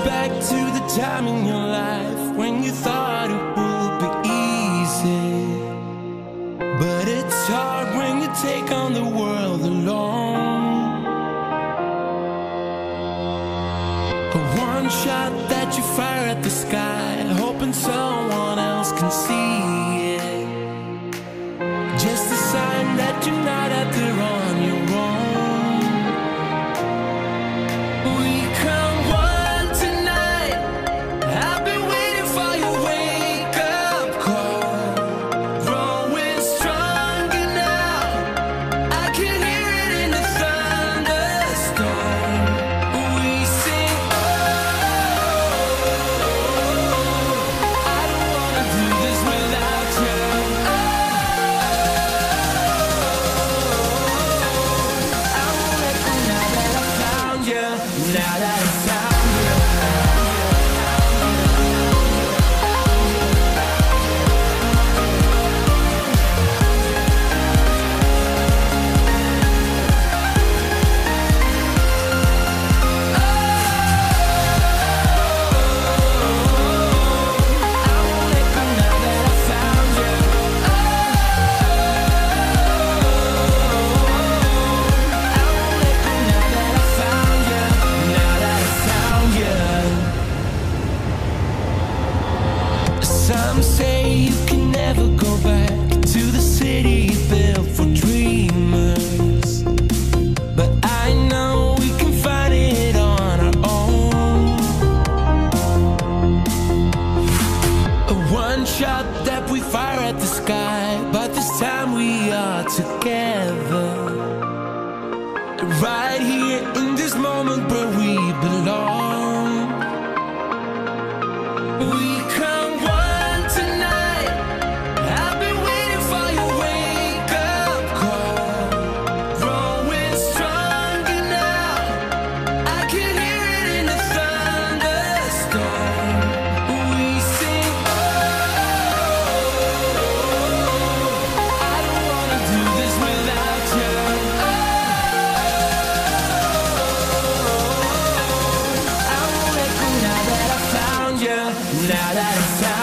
back to the time in your life when you thought it would be easy. But it's hard when you take on the world alone. One shot that you fire at the sky, hoping someone else can see it. Just a sign that you're not out there on your own. We come one tonight. I've been waiting for your wake-up call. Growing stronger now. I can hear it in the thunderstorm. We sing, I don't wanna do this without you. I won't let go now that I found you. Now that I found you. Some say you can never go back to the city built for dreamers, but I know we can find it on our own. A one shot that we fire at the sky, but this time we are together, right here in this moment where we belong. We come one tonight. I've been waiting for your wake-up call. Growing stronger now. I can hear it in the thunderstorm. We sing, I don't wanna do this without you. I won't let go now that I found you. Now that I found you.